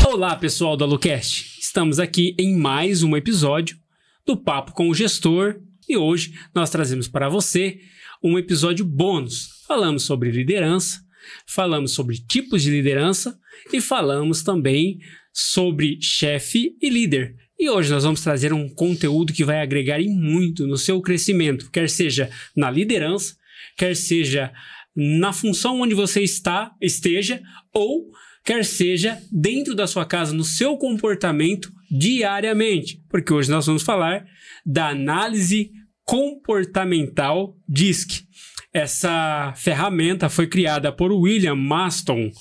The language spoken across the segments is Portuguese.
Olá, pessoal do AluCast. Estamos aqui em mais um episódio do Papo com o Gestor e hoje nós trazemos para você um episódio bônus. Falamos sobre liderança, falamos sobre tipos de liderança e falamos também sobre chefe e líder. E hoje nós vamos trazer um conteúdo que vai agregar muito no seu crescimento, quer seja na liderança, quer seja na função onde você esteja ou quer seja dentro da sua casa, no seu comportamento diariamente. Porque hoje nós vamos falar da análise comportamental DISC. Essa ferramenta foi criada por William Maston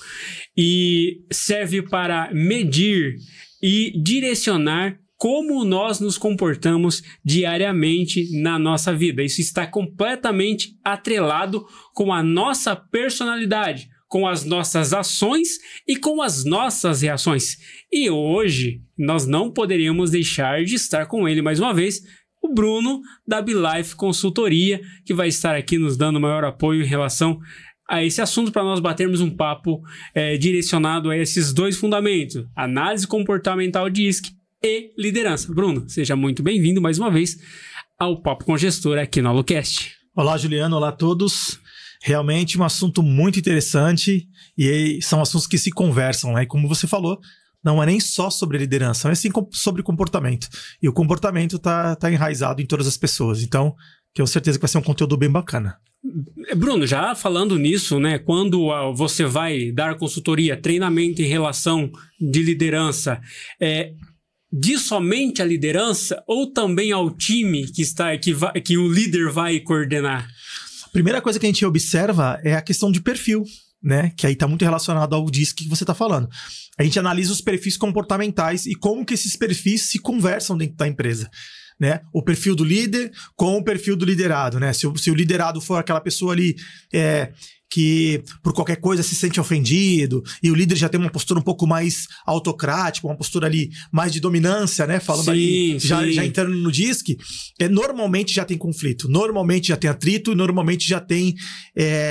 e serve para medir e direcionar como nós nos comportamos diariamente na nossa vida. Isso está completamente atrelado com a nossa personalidade, com as nossas ações e com as nossas reações. E hoje nós não poderíamos deixar de estar com ele mais uma vez, o Bruno da BeLife Consultoria, que vai estar aqui nos dando maior apoio em relação a esse assunto para nós batermos um papo direcionado a esses dois fundamentos, análise comportamental DISC e liderança. Bruno, seja muito bem-vindo mais uma vez ao Papo com o Gestor aqui no AluCast. Olá, Juliano, olá a todos. Realmente um assunto muito interessante e são assuntos que se conversam, né? E como você falou, não é nem só sobre liderança, mas sim sobre comportamento. E o comportamento tá enraizado em todas as pessoas. Então, tenho certeza que vai ser um conteúdo bem bacana. Bruno, já falando nisso, né? Quando você vai dar consultoria, treinamento em relação de liderança, diz somente a liderança ou também ao time que o líder vai coordenar? A primeira coisa que a gente observa é a questão de perfil, né? Que aí está muito relacionado ao DISC que você está falando. A gente analisa os perfis comportamentais e como que esses perfis se conversam dentro da empresa, né? O perfil do líder com o perfil do liderado, né? Se o liderado for aquela pessoa ali que por qualquer coisa se sente ofendido e o líder já tem uma postura um pouco mais autocrática, uma postura ali mais de dominância, né? Falando sim, ali, sim. Já entrando no DISC, normalmente já tem conflito, normalmente já tem atrito, normalmente já tem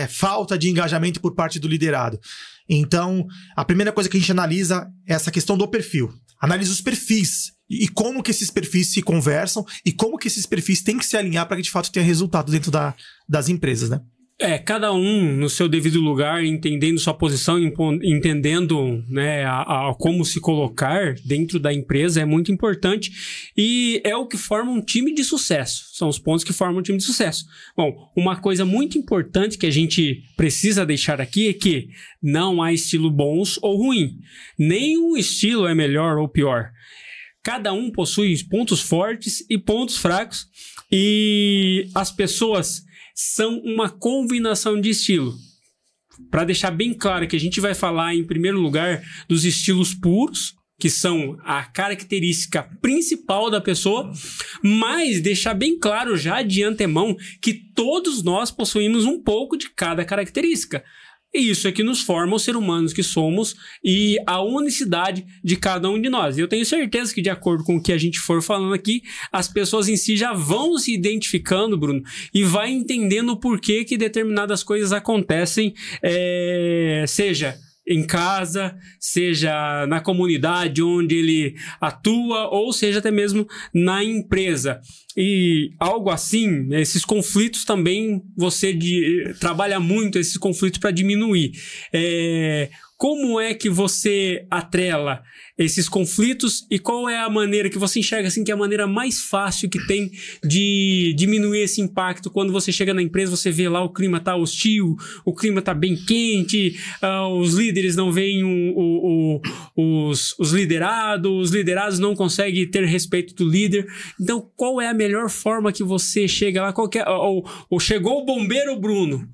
falta de engajamento por parte do liderado. Então, a primeira coisa que a gente analisa é essa questão do perfil. Analisa os perfis e como que esses perfis se conversam e como que esses perfis têm que se alinhar para que de fato tenha resultado dentro das empresas, né? Cada um no seu devido lugar, entendendo sua posição, entendendo, né, como se colocar dentro da empresa é muito importante e é o que forma um time de sucesso. São os pontos que formam um time de sucesso. Bom, uma coisa muito importante que a gente precisa deixar aqui é que não há estilo bons ou ruim. Nenhum estilo é melhor ou pior. Cada um possui pontos fortes e pontos fracos e as pessoas são uma combinação de estilo. Para deixar bem claro que a gente vai falar, em primeiro lugar, dos estilos puros, que são a característica principal da pessoa, mas deixar bem claro já de antemão que todos nós possuímos um pouco de cada característica. E isso é que nos forma os seres humanos que somos e a unicidade de cada um de nós. E eu tenho certeza que, de acordo com o que a gente for falando aqui, as pessoas em si já vão se identificando, Bruno, e vai entendendo o porquê que determinadas coisas acontecem, seja em casa, seja na comunidade onde ele atua, ou seja até mesmo na empresa. E algo assim, esses conflitos também você trabalha muito esses conflitos para diminuir. Como é que você atrela esses conflitos e qual é a maneira que você enxerga assim, que é a maneira mais fácil que tem de diminuir esse impacto? Quando você chega na empresa, você vê lá o clima tá hostil, o clima tá bem quente, os líderes não veem os liderados, os liderados não conseguem ter respeito do líder. Então, qual é a melhor forma que você chega lá? Ou chegou o bombeiro, Bruno?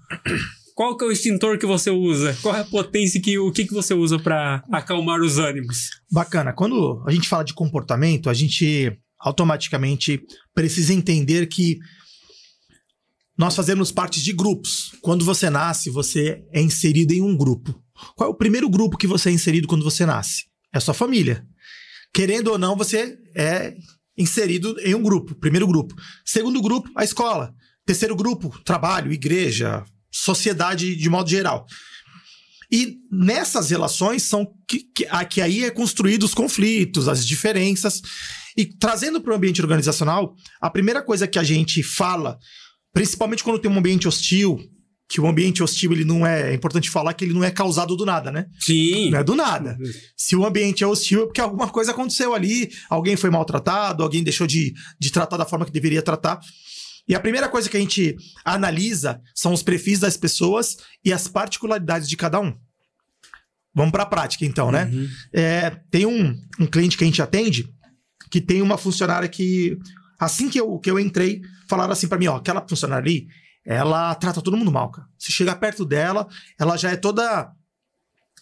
Qual que é o extintor que você usa? Qual é a potência o que você usa para acalmar os ânimos? Bacana. Quando a gente fala de comportamento, a gente automaticamente precisa entender que nós fazemos parte de grupos. Quando você nasce, você é inserido em um grupo. Qual é o primeiro grupo que você é inserido quando você nasce? É a sua família. Querendo ou não, você é inserido em um grupo. Primeiro grupo. Segundo grupo, a escola. Terceiro grupo, trabalho, igreja, sociedade de modo geral. E nessas relações são que aí é construído os conflitos, as diferenças. E trazendo para o ambiente organizacional, a primeira coisa que a gente fala, principalmente quando tem um ambiente hostil, que o ambiente hostil, ele não é importante falar que ele não é causado do nada, né? Sim. Não é do nada. Se o ambiente é hostil, é porque alguma coisa aconteceu ali, alguém foi maltratado, alguém deixou de tratar da forma que deveria tratar. E a primeira coisa que a gente analisa são os perfis das pessoas e as particularidades de cada um. Vamos para a prática, então, né? Tem um cliente que a gente atende que tem uma funcionária que, assim que eu entrei, falaram assim para mim, ó, aquela funcionária ali, ela trata todo mundo mal, cara. Se chegar perto dela, ela já é toda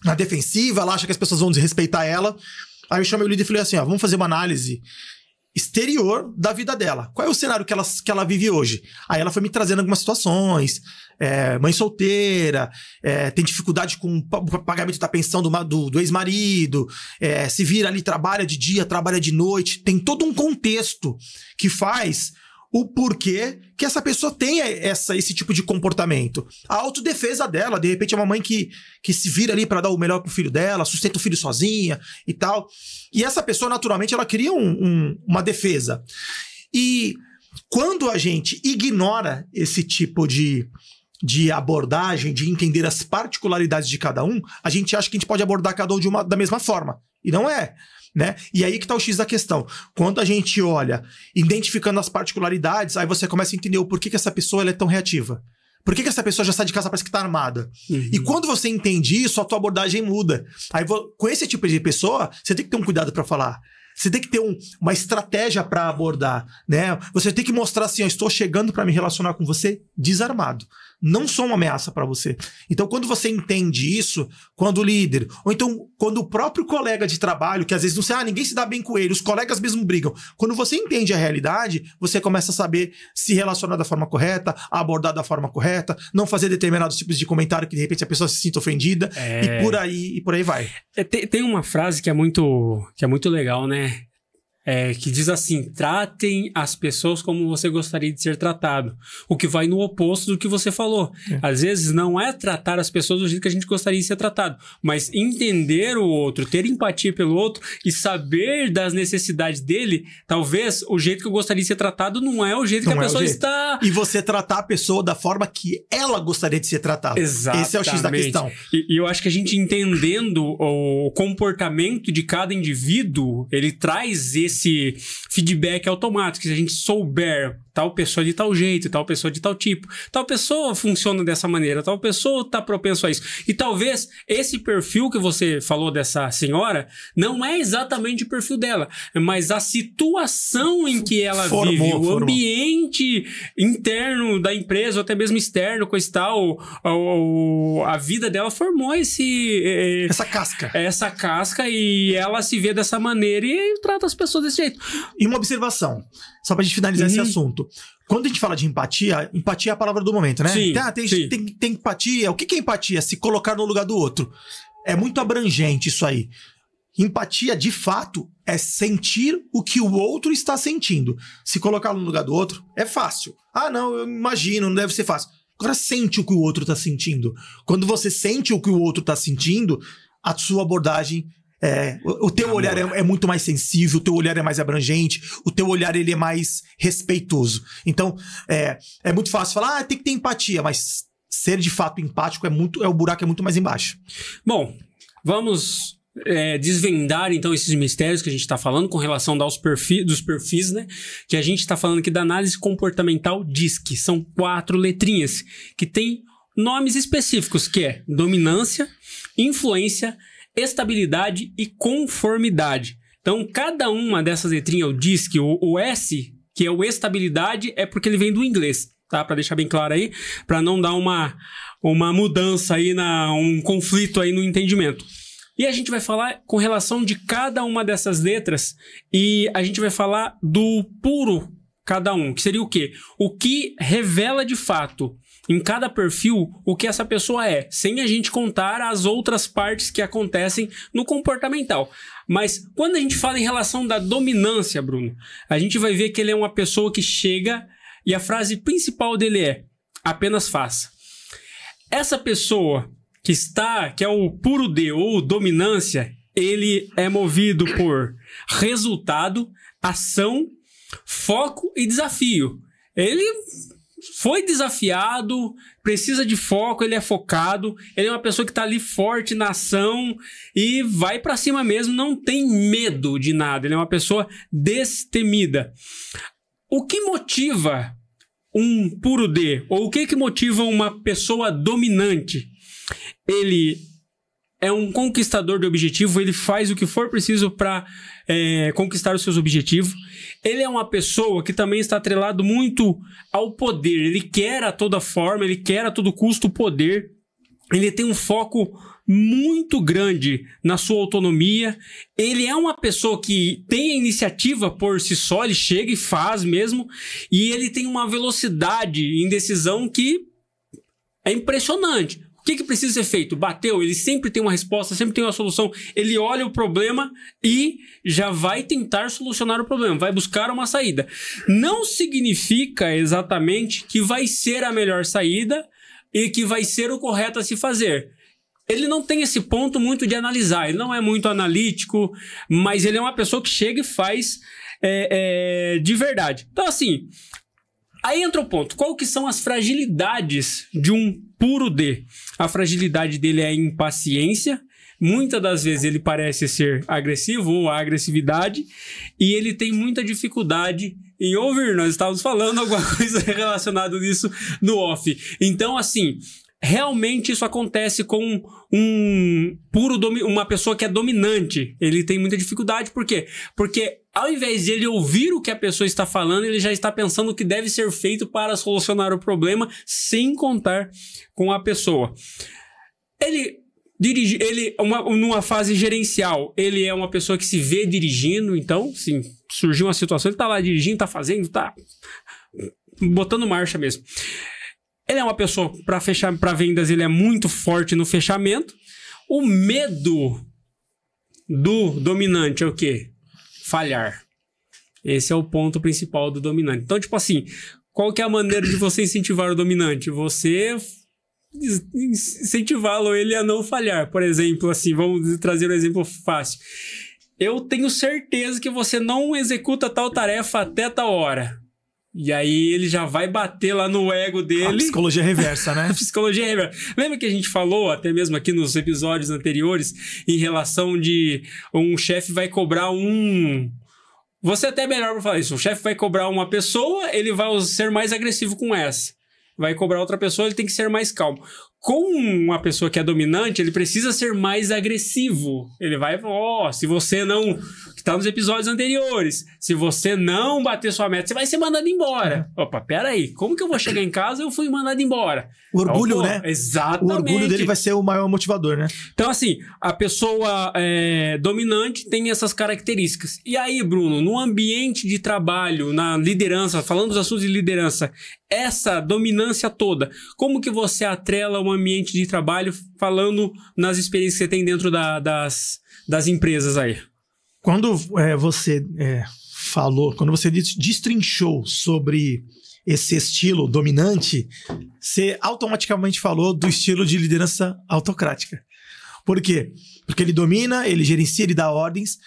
na defensiva, ela acha que as pessoas vão desrespeitar ela. Aí eu chamei o líder e falei assim, ó, vamos fazer uma análise exterior da vida dela. Qual é o cenário que ela vive hoje? Aí ela foi me trazendo algumas situações, mãe solteira, tem dificuldade com o pagamento da pensão do ex-marido, se vira ali, trabalha de dia, trabalha de noite. Tem todo um contexto que faz o porquê que essa pessoa tenha esse tipo de comportamento. A autodefesa dela, de repente é uma mãe que se vira ali para dar o melhor pro filho dela, sustenta o filho sozinha e tal. E essa pessoa, naturalmente, ela cria uma defesa. E quando a gente ignora esse tipo de abordagem, de entender as particularidades de cada um, a gente acha que a gente pode abordar cada um da mesma forma. E não é. Né? E aí que tá o X da questão. Quando a gente olha, identificando as particularidades, aí você começa a entender o porquê que essa pessoa ela é tão reativa. Por que essa pessoa já sai de casa, parece que tá armada? Uhum. E quando você entende isso, a tua abordagem muda. Aí, com esse tipo de pessoa, você tem que ter um cuidado para falar. Você tem que ter uma estratégia para abordar, né? Você tem que mostrar assim, eu estou chegando para me relacionar com você desarmado. Não sou uma ameaça para você. Então, quando você entende isso, quando o líder, ou então quando o próprio colega de trabalho, que às vezes não sei, ninguém se dá bem com ele, os colegas mesmo brigam. Quando você entende a realidade, você começa a saber se relacionar da forma correta, abordar da forma correta, não fazer determinados tipos de comentário que de repente a pessoa se sinta ofendida, e por aí vai. Tem uma frase que é muito legal, né? Que diz assim, tratem as pessoas como você gostaria de ser tratado. O que vai no oposto do que você falou. Às vezes não é tratar as pessoas do jeito que a gente gostaria de ser tratado, mas entender o outro, ter empatia pelo outro e saber das necessidades dele. Talvez o jeito que eu gostaria de ser tratado não é o jeito que a pessoa está... E você tratar a pessoa da forma que ela gostaria de ser tratada. Exatamente. Esse é o X da questão. E eu acho que a gente entendendo o comportamento de cada indivíduo, ele traz esse feedback automático. Se a gente souber tal pessoa de tal jeito, tal pessoa de tal tipo, tal pessoa funciona dessa maneira, tal pessoa está propenso a isso. E talvez esse perfil que você falou dessa senhora não é exatamente o perfil dela, mas a situação em que ela vive, o ambiente interno da empresa, ou até mesmo externo, coisa e tal, a vida dela formou essa casca. Essa casca, e ela se vê dessa maneira e trata as pessoas desse jeito. E uma observação, só pra gente finalizar esse assunto. Quando a gente fala de empatia é a palavra do momento, né? Sim, tem empatia. O que é empatia? Se colocar no lugar do outro. É muito abrangente isso aí. Empatia, de fato, é sentir o que o outro está sentindo. Se colocar no lugar do outro, é fácil. Ah, não, eu imagino, não deve ser fácil. Agora sente o que o outro está sentindo. Quando você sente o que o outro está sentindo, a sua abordagem... o teu olhar é muito mais sensível, o teu olhar é mais abrangente, o teu olhar ele é mais respeitoso. Então, é muito fácil falar, tem que ter empatia, mas ser de fato empático o buraco é muito mais embaixo. Bom, vamos desvendar então esses mistérios que a gente está falando com relação dos perfis, né? Que a gente está falando aqui da análise comportamental DISC. São 4 letrinhas que tem nomes específicos, que é dominância, influência, estabilidade e conformidade. Então, cada uma dessas letrinhas, o DISC, o S, que é o estabilidade, é porque ele vem do inglês, tá? Para deixar bem claro aí, para não dar uma mudança aí, um conflito aí no entendimento. E a gente vai falar com relação de cada uma dessas letras e a gente vai falar do puro cada um, que seria o quê? O que revela de fato em cada perfil o que essa pessoa é, sem a gente contar as outras partes que acontecem no comportamental. Mas quando a gente fala em relação da dominância, Bruno, a gente vai ver que ele é uma pessoa que chega e a frase principal dele é: apenas faça. essa pessoa que é o puro D ou dominância, ele é movido por resultado, ação, foco e desafio. Ele foi desafiado, precisa de foco, ele é focado, ele é uma pessoa que está ali forte na ação e vai para cima mesmo, não tem medo de nada, ele é uma pessoa destemida. O que motiva um puro D, ou o que motiva uma pessoa dominante? Ele é um conquistador de objetivo, ele faz o que for preciso para conquistar os seus objetivos. Ele é uma pessoa que também está atrelado muito ao poder. Ele quer a toda forma, ele quer a todo custo o poder. Ele tem um foco muito grande na sua autonomia. Ele é uma pessoa que tem a iniciativa por si só, ele chega e faz mesmo. E ele tem uma velocidade em decisão que é impressionante. O que precisa ser feito? Bateu, ele sempre tem uma resposta, sempre tem uma solução. Ele olha o problema e já vai tentar solucionar o problema, vai buscar uma saída. Não significa exatamente que vai ser a melhor saída e que vai ser o correto a se fazer. Ele não tem esse ponto muito de analisar, ele não é muito analítico, mas ele é uma pessoa que chega e faz de verdade. Então, assim, aí entra o ponto. Qual que são as fragilidades de um puro D? A fragilidade dele é a impaciência. Muitas das vezes ele parece ser agressivo ou a agressividade. E ele tem muita dificuldade em ouvir. Nós estávamos falando alguma coisa relacionada nisso no off. Então, assim, realmente isso acontece com uma pessoa que é dominante. Ele tem muita dificuldade. Por quê? Porque ao invés de ele ouvir o que a pessoa está falando, ele já está pensando o que deve ser feito para solucionar o problema, sem contar com a pessoa. Numa fase gerencial, ele é uma pessoa que se vê dirigindo. Então, sim, surgiu uma situação, ele está lá dirigindo, está fazendo, está botando marcha mesmo. Ele é uma pessoa, para vendas, ele é muito forte no fechamento. O medo do dominante é o quê? Falhar. Esse é o ponto principal do dominante. Então, tipo assim, qual que é a maneira de você incentivar o dominante? Você incentivá-lo ele a não falhar. Por exemplo, assim, vamos trazer um exemplo fácil. Eu tenho certeza que você não executa tal tarefa até tal hora. E aí ele já vai bater lá no ego dele. A psicologia reversa, né? A psicologia reversa. Lembra que a gente falou, até mesmo aqui nos episódios anteriores, em relação de um chefe vai cobrar Você até é melhor para falar isso. O chefe vai cobrar uma pessoa, ele vai ser mais agressivo com essa. Vai cobrar outra pessoa, ele tem que ser mais calmo. Com uma pessoa que é dominante, ele precisa ser mais agressivo. Ele vai, se você não... Que tá nos episódios anteriores. Se você não bater sua meta, você vai ser mandado embora. Opa, peraí. Como que eu vou chegar em casa e eu fui mandado embora? O orgulho, né? Exatamente. O orgulho dele vai ser o maior motivador, né? Então, assim, a pessoa dominante tem essas características. E aí, Bruno, no ambiente de trabalho, na liderança, falando dos assuntos de liderança, essa dominância toda, como que você atrela um ambiente de trabalho falando nas experiências que você tem dentro das empresas aí? Quando você falou, quando você destrinchou sobre esse estilo dominante, você automaticamente falou do estilo de liderança autocrática. Por quê? Porque ele domina, ele gerencia, ele dá ordens,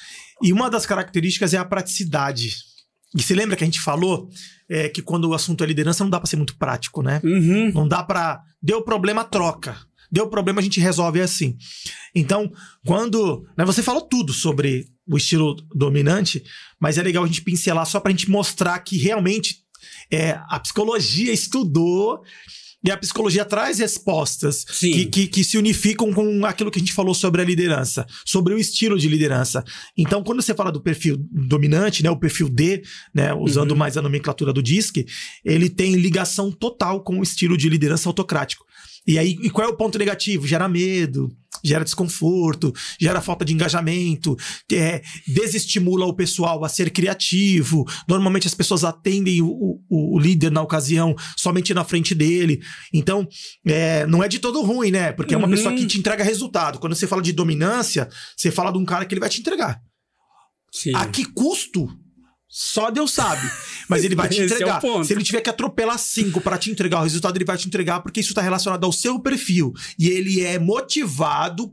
e uma das características é a praticidade. E você lembra que a gente falou que quando o assunto é liderança não dá para ser muito prático, né? Uhum. Não dá para... Deu problema, troca. Deu problema, a gente resolve assim. Então, quando... Você falou tudo sobre o estilo dominante, mas é legal a gente pincelar só pra gente mostrar que realmente a psicologia estudou e a psicologia traz respostas que se unificam com aquilo que a gente falou sobre a liderança, sobre o estilo de liderança. Então, quando você fala do perfil dominante, né, o perfil D, né, usando mais a nomenclatura do DISC, ele tem ligação total com o estilo de liderança autocrático. E qual é o ponto negativo? Gera medo, gera desconforto, gera falta de engajamento, desestimula o pessoal a ser criativo. Normalmente as pessoas atendem o líder na ocasião somente na frente dele. Então, não é de todo ruim, né? Porque é uma pessoa que te entrega resultado. Quando você fala de dominância, você fala de um cara que ele vai te entregar. Sim. A que custo? Só Deus sabe. Mas ele vai te entregar. É o ponto. Se ele tiver que atropelar 5 para te entregar o resultado, ele vai te entregar, porque isso está relacionado ao seu perfil. E ele é motivado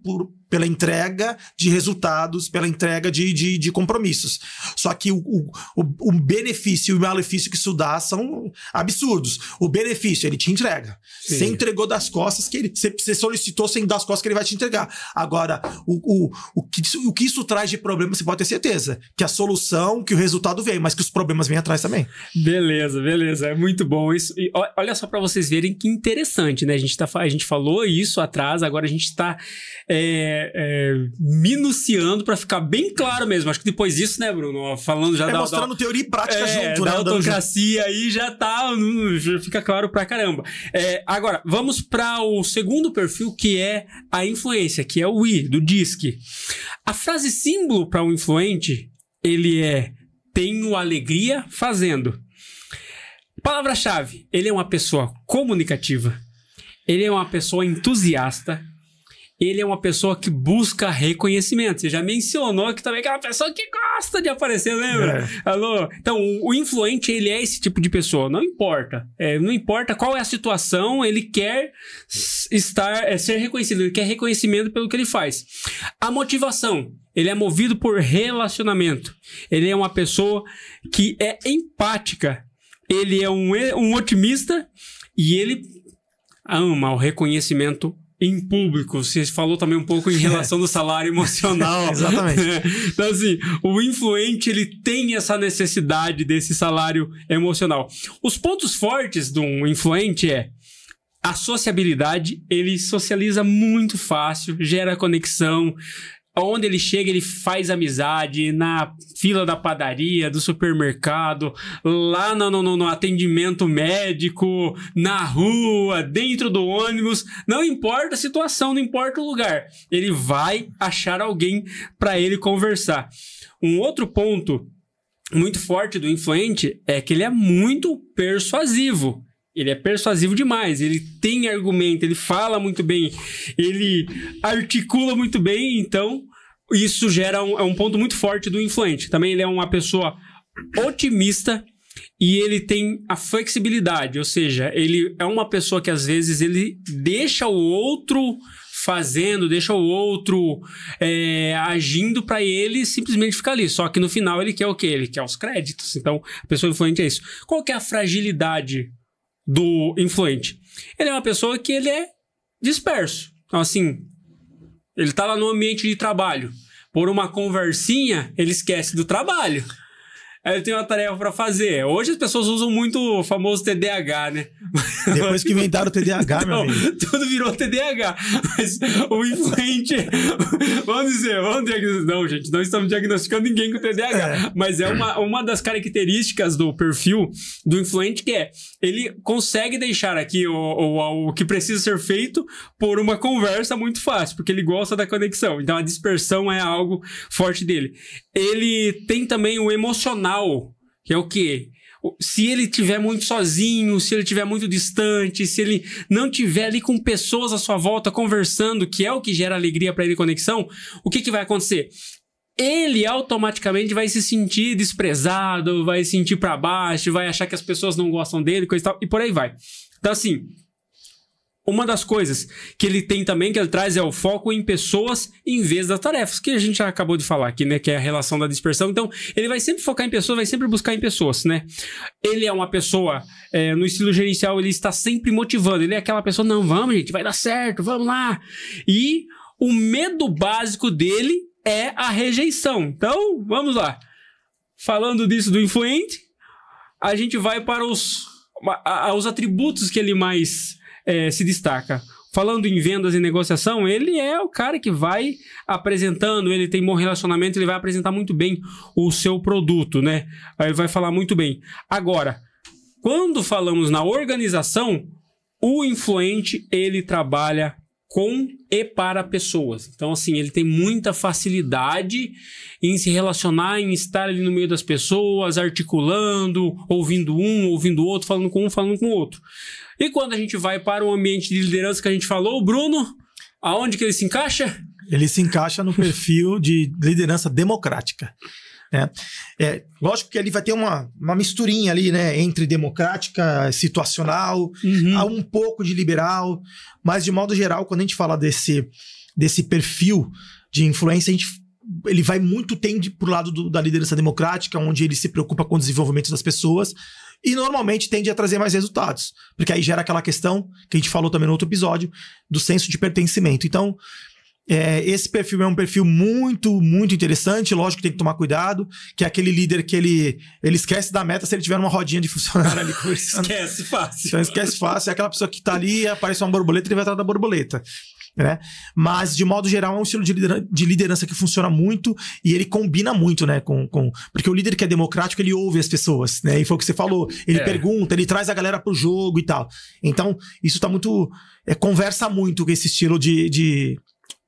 pela entrega de resultados, pela entrega de compromissos. Só que o benefício e o malefício que isso dá são absurdos. O benefício, ele te entrega. Sim. Você entregou das costas, você solicitou sem dar as costas que ele vai te entregar. Agora, o que isso traz de problema, você pode ter certeza. Que a solução, que o resultado vem, mas que os problemas vêm atrás também. Beleza. É muito bom isso. E olha só para vocês verem que interessante, né? A gente falou isso atrás, agora a gente está minuciando para ficar bem claro mesmo. Acho que depois disso, né, Bruno? Falando já mostrando teoria e prática junto, né? Da autocracia aí já fica claro pra caramba. Agora, vamos para o segundo perfil, que é a influência, que é o I, do DISC. A frase símbolo para o influente, ele é: tenho alegria fazendo. Palavra-chave: ele é uma pessoa comunicativa, ele é uma pessoa entusiasta, ele é uma pessoa que busca reconhecimento. Você já mencionou que também é aquela pessoa que gosta de aparecer, lembra? Alô? Então, o influente, ele é esse tipo de pessoa. Não importa. Não importa qual é a situação, ele quer ser reconhecido, ele quer reconhecimento pelo que ele faz. A motivação: ele é movido por relacionamento. Ele é uma pessoa que é empática. Ele é um otimista e ele ama o reconhecimento em público. Você falou também um pouco em relação do salário emocional. Exatamente. Então, assim, o influente, ele tem essa necessidade desse salário emocional. Os pontos fortes de um influente é a sociabilidade. Ele socializa muito fácil, gera conexão. Onde ele chega, ele faz amizade, na fila da padaria, do supermercado, lá no atendimento médico, na rua, dentro do ônibus. Não importa a situação, não importa o lugar. Ele vai achar alguém para ele conversar. Um outro ponto muito forte do influente é que ele é muito persuasivo. Ele é persuasivo demais, ele tem argumento, ele fala muito bem, ele articula muito bem, então isso gera um ponto muito forte do influente. Também ele é uma pessoa otimista e ele tem a flexibilidade, ou seja, ele é uma pessoa que às vezes ele deixa o outro fazendo, deixa o outro agindo para ele simplesmente ficar ali. Só que no final ele quer o quê? Ele quer os créditos. Então a pessoa influente é isso. Qual que é a fragilidade do influente? Ele é uma pessoa que ele é disperso. Então, assim, ele tá lá no ambiente de trabalho. Por uma conversinha, ele esquece do trabalho. Aí ele tem uma tarefa para fazer. Hoje as pessoas usam muito o famoso TDAH, né? Depois que inventaram o TDAH, então, meu amigo. Tudo virou TDAH. Mas o influente... Vamos diagnosticar. Não, gente, não estamos diagnosticando ninguém com TDAH. Mas é uma das características do perfil do influente, que é... Ele consegue deixar aqui o que precisa ser feito por uma conversa muito fácil, porque ele gosta da conexão. Então a dispersão é algo forte dele. Ele tem também o emocional, que é o quê? Se ele estiver muito sozinho, se ele estiver muito distante, se ele não estiver ali com pessoas à sua volta conversando, que é o que gera alegria para ele, conexão, o que vai acontecer? Ele automaticamente vai se sentir desprezado, vai se sentir para baixo, vai achar que as pessoas não gostam dele, coisa e tal, e por aí vai. Então, assim, uma das coisas que ele tem também, que ele traz, é o foco em pessoas em vez das tarefas, que a gente já acabou de falar aqui, né? Que é a relação da dispersão. Então, ele vai sempre focar em pessoas, vai sempre buscar em pessoas, né? Ele é uma pessoa, no estilo gerencial, ele está sempre motivando. Ele é aquela pessoa, não, vamos, gente, vai dar certo, vamos lá. E o medo básico dele é a rejeição. Então, vamos lá. Falando disso do influente, a gente vai para os atributos que ele mais se destaca. Falando em vendas e negociação, ele é o cara que vai apresentando, ele tem bom relacionamento, ele vai apresentar muito bem o seu produto, né? Aí vai falar muito bem. Agora, quando falamos na organização, o influente, ele trabalha com e para pessoas. Então, assim, ele tem muita facilidade em se relacionar, em estar ali no meio das pessoas, articulando, ouvindo um, ouvindo o outro, falando com um, falando com o outro. E quando a gente vai para o ambiente de liderança que a gente falou, Bruno, aonde que ele se encaixa? Ele se encaixa no perfil de liderança democrática. né? Lógico que ele vai ter uma misturinha ali, né? Entre democrática, situacional, um pouco de liberal, mas de modo geral, quando a gente fala desse perfil de influência, ele vai muito tende pro lado da liderança democrática, onde ele se preocupa com o desenvolvimento das pessoas e normalmente tende a trazer mais resultados, porque aí gera aquela questão que a gente falou também no outro episódio, do senso de pertencimento. Então, esse perfil é um perfil muito, muito interessante. Lógico que tem que tomar cuidado, que é aquele líder que ele esquece da meta se ele tiver uma rodinha de funcionário ali conversando. Esquece fácil. Então esquece fácil. É aquela pessoa que tá ali, aparece uma borboleta, ele vai atrás da borboleta. Né? Mas, de modo geral, é um estilo de liderança que funciona muito e ele combina muito, né? Porque o líder que é democrático, ele ouve as pessoas, né? E foi o que você falou. Ele pergunta, ele traz a galera pro jogo e tal. Então, isso tá muito... conversa muito com esse estilo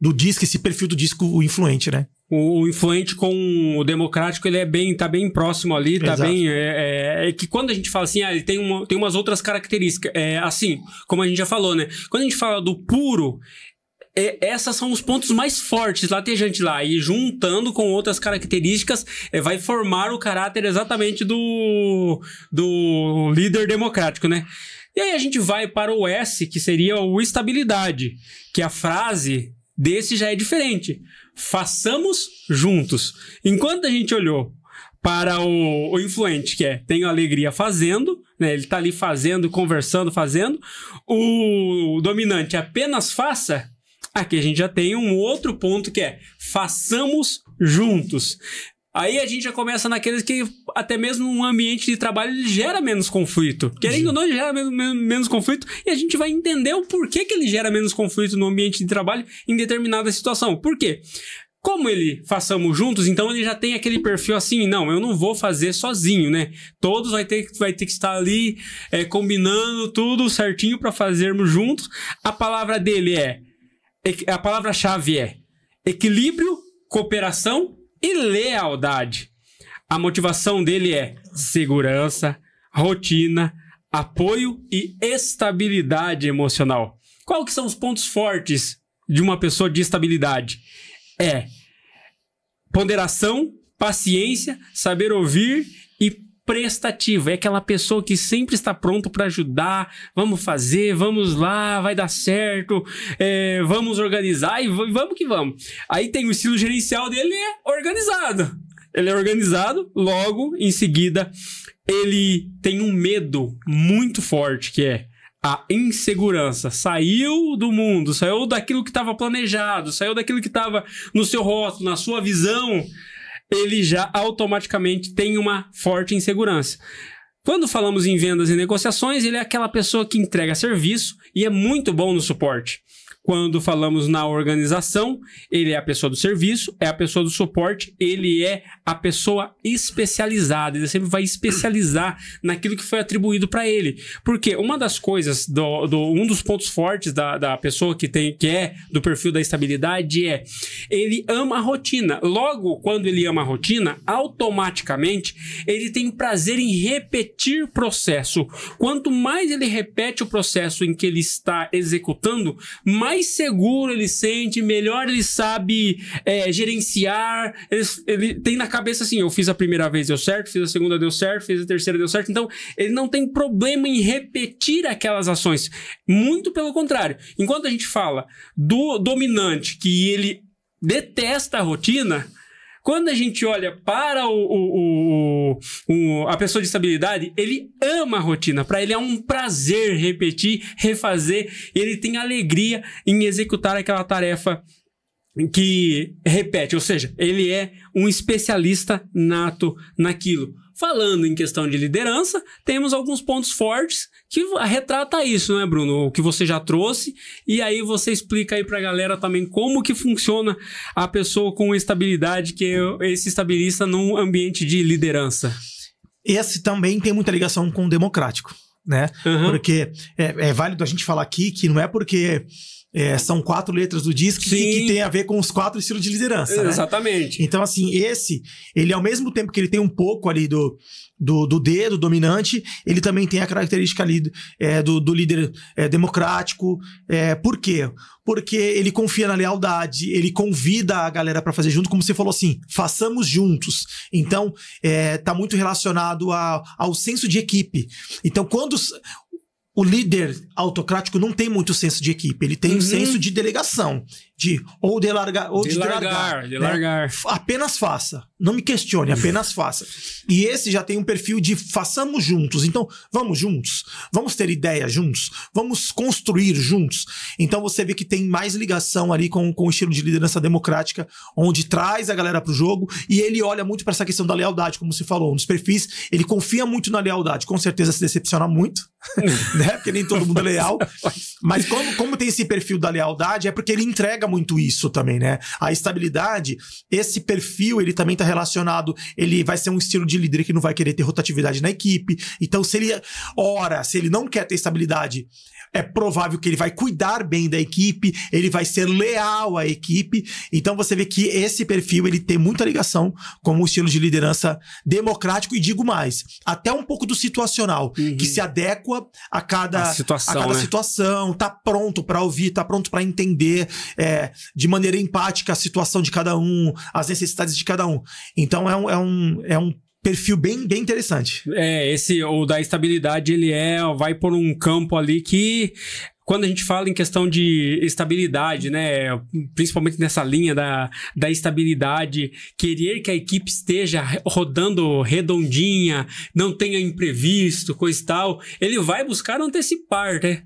do DISC, esse perfil do DISC influente, né? O influente com o democrático, ele tá bem próximo ali, tá Exato. bem... É que quando a gente fala assim, ele tem umas outras características. Assim, como a gente já falou, né? Quando a gente fala do puro... essas são os pontos mais fortes, latejante lá. E juntando com outras características, vai formar o caráter exatamente do líder democrático, né? E aí a gente vai para o S, que seria o estabilidade. Que a frase desse já é diferente. Façamos juntos. Enquanto a gente olhou para o influente, que tenho alegria fazendo, né? Ele tá ali fazendo, conversando, fazendo. O dominante, apenas faça. Aqui a gente já tem um outro ponto que façamos juntos. Aí a gente já começa naqueles que até mesmo um ambiente de trabalho ele gera menos conflito. Querendo ou não, ele gera menos conflito e a gente vai entender o porquê que ele gera menos conflito no ambiente de trabalho em determinada situação. Por quê? Como ele façamos juntos, então ele já tem aquele perfil assim, não, eu não vou fazer sozinho, né? Todos vai ter que estar ali combinando tudo certinho para fazermos juntos. A palavra dele a palavra-chave é equilíbrio, cooperação e lealdade. A motivação dele é segurança, rotina, apoio e estabilidade emocional. Qual que são os pontos fortes de uma pessoa de estabilidade? Ponderação, paciência, saber ouvir e prestativo. É aquela pessoa que sempre está pronto para ajudar. Vamos fazer, vamos lá, vai dar certo, vamos organizar e vamos que vamos. Aí tem o estilo gerencial dele, organizado. Ele é organizado, logo em seguida ele tem um medo muito forte, que é a insegurança. Saiu do mundo, saiu daquilo que estava planejado, saiu daquilo que estava no seu rótulo, na sua visão, ele já automaticamente tem uma forte insegurança. Quando falamos em vendas e negociações, ele é aquela pessoa que entrega serviço e é muito bom no suporte. Quando falamos na organização, ele é a pessoa do serviço, é a pessoa do suporte, ele é a pessoa especializada. Ele sempre vai especializar naquilo que foi atribuído para ele. Porque uma das coisas, um dos pontos fortes da pessoa que é do perfil da estabilidade ele ama a rotina. Logo, quando ele ama a rotina, automaticamente ele tem prazer em repetir o processo. Quanto mais ele repete o processo em que ele está executando, mais seguro ele sente, melhor ele sabe gerenciar. Ele tem na cabeça assim, eu fiz a primeira vez, deu certo, fiz a segunda, deu certo, fiz a terceira, deu certo. Então, ele não tem problema em repetir aquelas ações. Muito pelo contrário. Enquanto a gente fala do dominante, que ele detesta a rotina, quando a gente olha para a pessoa de estabilidade, ele ama a rotina. Para ele é um prazer repetir, refazer. Ele tem alegria em executar aquela tarefa que repete. Ou seja, ele é um especialista nato naquilo. Falando em questão de liderança, temos alguns pontos fortes que retrata isso, né, Bruno? O que você já trouxe. E aí você explica aí pra galera também como que funciona a pessoa com estabilidade, que esse estabilista num ambiente de liderança. Esse também tem muita ligação com o democrático, né? Porque é válido a gente falar aqui que não é porque são 4 letras do DISC que tem a ver com os 4 estilos de liderança, né? Exatamente. Então, assim, ele ao mesmo tempo que ele tem um pouco ali do D, do dominante, ele também tem a característica ali do líder democrático. Por quê? Porque ele confia na lealdade, ele convida a galera para fazer junto, como você falou assim, façamos juntos. Então, tá muito relacionado ao senso de equipe. Então, quando o líder autocrático não tem muito senso de equipe, ele tem um senso de delegação, de largar. Apenas faça, não me questione, apenas faça. E esse já tem um perfil de façamos juntos, então vamos juntos, vamos ter ideia juntos, vamos construir juntos. Então você vê que tem mais ligação ali com o estilo de liderança democrática, onde traz a galera pro jogo, e ele olha muito para essa questão da lealdade, como você falou, nos perfis, ele confia muito na lealdade, com certeza se decepciona muito, né? Porque nem todo mundo é leal, mas como tem esse perfil da lealdade, é porque ele entrega muito isso também, né? A estabilidade, esse perfil, ele também tá relacionado, ele vai ser um estilo de líder que não vai querer ter rotatividade na equipe, então se ele não quer ter estabilidade, é provável que ele vai cuidar bem da equipe, ele vai ser leal à equipe. Então você vê que esse perfil ele tem muita ligação com o estilo de liderança democrático, e digo mais, até um pouco do situacional, que se adequa a cada situação, tá pronto para ouvir, tá pronto para entender de maneira empática a situação de cada um, as necessidades de cada um. Então é um perfil bem interessante. O da estabilidade, ele vai por um campo ali que, quando a gente fala em questão de estabilidade, né, principalmente nessa linha da estabilidade, querer que a equipe esteja rodando redondinha, não tenha imprevisto, coisa e tal, ele vai buscar antecipar, né?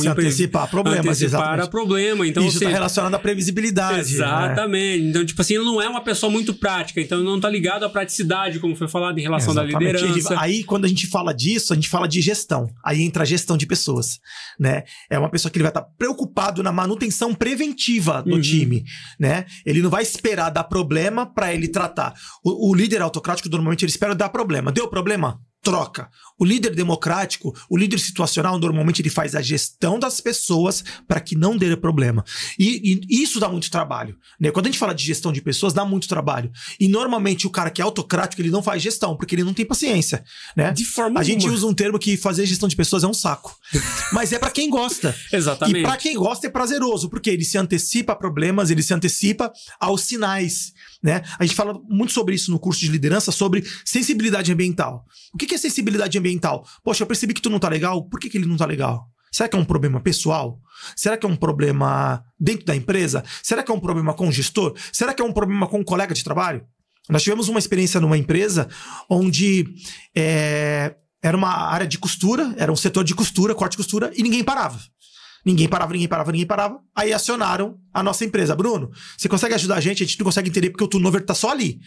Antecipar problemas, antecipar a problema. Então, isso está relacionado à previsibilidade. Exatamente. Né? Então, tipo assim, ele não é uma pessoa muito prática, então ele não está ligado à praticidade, como foi falado em relação da liderança. Aí, quando a gente fala disso, a gente fala de gestão. Aí entra a gestão de pessoas, né? É uma pessoa que ele vai estar preocupado na manutenção preventiva do time, né? Ele não vai esperar dar problema para ele tratar. O líder autocrático, normalmente, ele espera dar problema. Deu problema? Troca. O líder democrático, o líder situacional, normalmente ele faz a gestão das pessoas para que não dê problema. E isso dá muito trabalho, né? Quando a gente fala de gestão de pessoas, dá muito trabalho. E normalmente o cara que é autocrático, ele não faz gestão, porque ele não tem paciência, né? De forma a gente usa um termo que fazer gestão de pessoas é um saco. Mas é para quem gosta. Exatamente. E para quem gosta é prazeroso, porque ele se antecipa a problemas, ele se antecipa aos sinais, né? A gente fala muito sobre isso no curso de liderança, sobre sensibilidade ambiental. O que é sensibilidade ambiental? Poxa, eu percebi que tu não tá legal. Por que ele não tá legal? Será que é um problema pessoal? Será que é um problema dentro da empresa? Será que é um problema com o gestor? Será que é um problema com o colega de trabalho? Nós tivemos uma experiência numa empresa onde era uma área de costura, era um setor de costura, corte de costura, e ninguém parava. Ninguém parava. Aí acionaram a nossa empresa. Bruno, você consegue ajudar a gente não consegue entender porque o turnover tá só ali.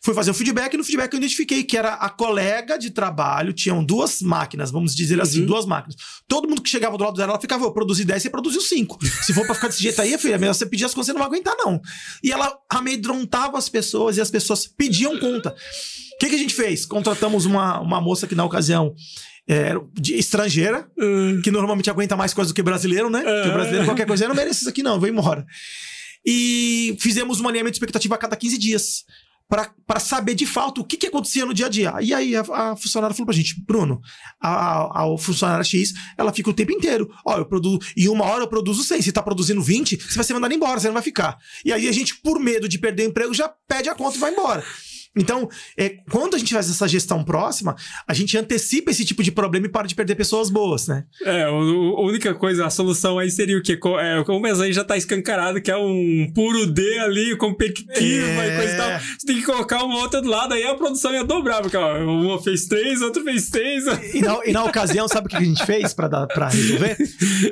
Fui fazer um feedback, e no feedback eu identifiquei que era a colega de trabalho, tinham 2 máquinas, vamos dizer assim, 2 máquinas. Todo mundo que chegava do lado dela, ela ficava, eu produzi 10, você produziu 5. Se for pra ficar desse jeito aí, filha, melhor você pedir as contas, você não vai aguentar, não. E ela amedrontava as pessoas, e as pessoas pediam conta. O que a gente fez? Contratamos uma moça que na ocasião estrangeira, que normalmente aguenta mais coisa do que brasileiro, né? Porque o brasileiro, qualquer coisa, eu não mereço isso aqui não, vou embora. E fizemos um alinhamento de expectativa a cada 15 dias. Para saber de fato o que acontecia no dia a dia. E aí a funcionária falou pra gente, Bruno, a funcionária X, ela fica o tempo inteiro. Ó, eu produzo, em 1 hora eu produzo 100, se tá produzindo 20, você vai ser mandado embora, você não vai ficar. E aí a gente, por medo de perder o emprego, já pede a conta e vai embora. Então, quando a gente faz essa gestão próxima, a gente antecipa esse tipo de problema e para de perder pessoas boas, né? A única coisa, a solução aí seria o quê? Como aí já tá escancarado, que é um puro D ali, competitivo e coisa e tal. Você tem que colocar uma outra do lado, aí a produção ia dobrar, porque ó, uma fez 3, outra fez 6. E na ocasião, sabe o que a gente fez pra resolver?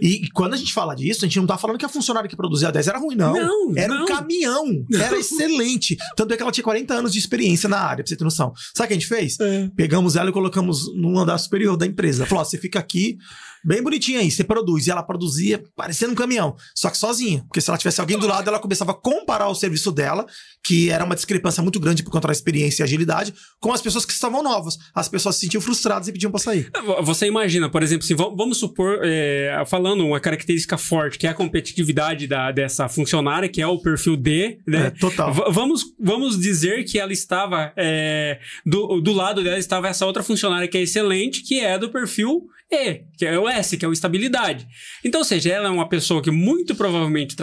E quando a gente fala disso, a gente não tá falando que a funcionária que produzia 10 era ruim, não. Era um caminhão. Era excelente. Tanto é que ela tinha 40 anos de experiência na área, pra você ter noção. Sabe o que a gente fez? Pegamos ela e colocamos num andar superior da empresa. Falou, ó, você fica aqui, bem bonitinha aí, você produz. E ela produzia parecendo um caminhão, só que sozinha. Porque se ela tivesse alguém do lado, ela começava a comparar o serviço dela, que era uma discrepância muito grande por conta da experiência e agilidade, com as pessoas que estavam novas. As pessoas se sentiam frustradas e pediam pra sair. Você imagina, por exemplo, assim, vamos supor, falando uma característica forte, que é a competitividade dessa funcionária, que é o perfil D, né? Total. Vamos dizer que ela estava, do lado dela estava essa outra funcionária que é excelente, que é do perfil E, que é o S, que é o estabilidade. Então, ou seja, ela é uma pessoa que muito provavelmente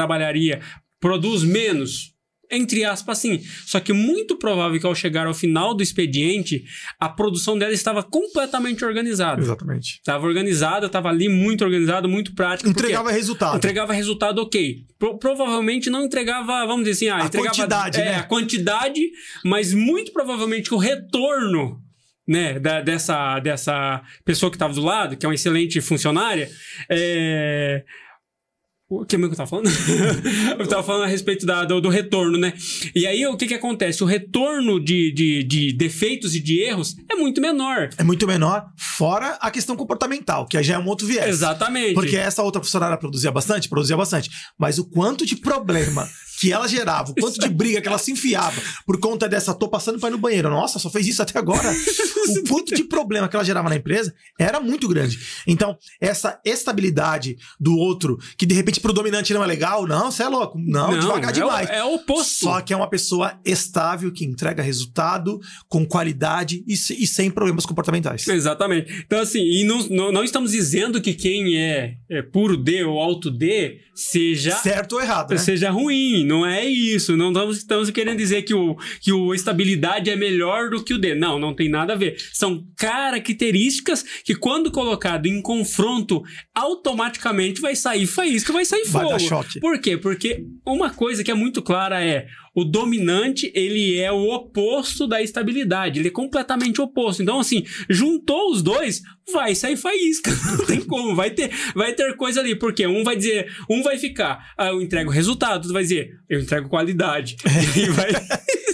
produz menos, entre aspas, sim. Só que muito provável que ao chegar ao final do expediente, a produção dela estava completamente organizada. Exatamente. Estava organizada, estava ali muito organizada, muito prática. Entregava resultado. Entregava resultado, ok. Provavelmente não entregava, vamos dizer assim, entregava quantidade, né? A quantidade, mas muito provavelmente o retorno, né, dessa pessoa que estava do lado, que é uma excelente funcionária, O que eu tava falando? Eu tava falando a respeito do retorno, né? E aí, o que acontece? O retorno de defeitos e de erros é muito menor. É muito menor, fora a questão comportamental, que já é um outro viés. Exatamente. Porque essa outra funcionária produzia bastante. Mas o quanto de problema que ela gerava, o quanto de briga que ela se enfiava por conta dessa, tô passando pra ir no banheiro. Nossa, só fez isso até agora. O quanto de problema que ela gerava na empresa era muito grande. Então, essa estabilidade do outro, que de repente pro dominante não é legal, não, você é louco. Não, devagar demais. É o oposto. Só que é uma pessoa estável, que entrega resultado com qualidade e sem problemas comportamentais. Exatamente. Então, assim, e não estamos dizendo que quem é puro D ou alto D seja... certo ou errado, né? Seja ruim. Não é isso. Não estamos querendo dizer que o estabilidade é melhor do que o D. Não tem nada a ver. São características que, quando colocado em confronto, automaticamente vai sair faísca, vai sair fogo. Vai dar choque. Por quê? Porque uma coisa que é muito clara é: o dominante, ele é o oposto da estabilidade. Ele é completamente oposto. Então, assim, juntou os dois, vai sair faísca. Não tem como. Vai ter coisa ali. Porque um vai ficar, eu entrego resultado. Outro vai dizer, eu entrego qualidade. E vai...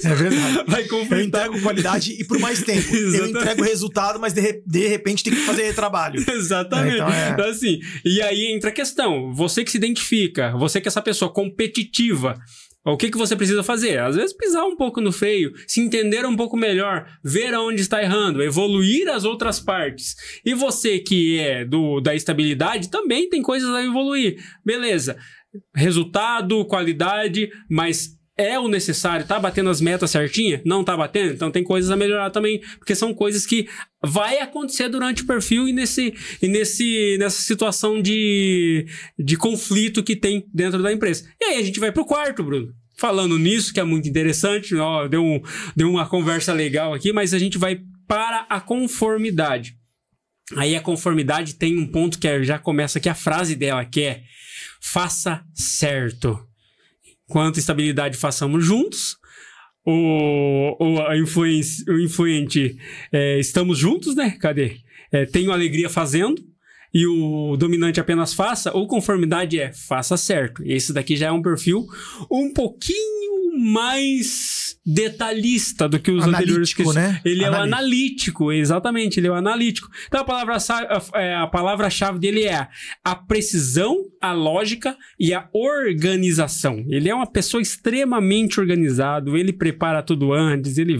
É verdade. Vai conflitar. Eu entrego qualidade e por mais tempo. Eu entrego resultado, mas de repente tem que fazer trabalho. Exatamente. Então, assim, e aí entra a questão. Você que se identifica, você que é essa pessoa competitiva, o que você precisa fazer? Às vezes pisar um pouco no freio, se entender um pouco melhor, ver aonde está errando, evoluir as outras partes. E você que é da estabilidade, também tem coisas a evoluir. Beleza. Resultado, qualidade, mas é o necessário? Tá batendo as metas certinha? Não tá batendo? Então tem coisas a melhorar também, porque são coisas que vai acontecer durante o perfil e nessa situação de conflito que tem dentro da empresa. E aí a gente vai pro quarto, Bruno. Falando nisso, que é muito interessante, ó, deu uma conversa legal aqui, mas a gente vai para a conformidade. Aí a conformidade tem um ponto que já começa aqui a frase dela, que é: faça certo. Quanto estabilidade façamos juntos. O influente, estamos juntos, né? Cadê? Tenho alegria fazendo. E o dominante apenas faça. Ou conformidade faça certo. E esse daqui já é um perfil um pouquinho mais detalhista do que os anteriores. Né? Ele é o analítico, exatamente, ele é o analítico. Então a palavra-chave dele é a precisão, a lógica e a organização. Ele é uma pessoa extremamente organizado, ele prepara tudo antes, ele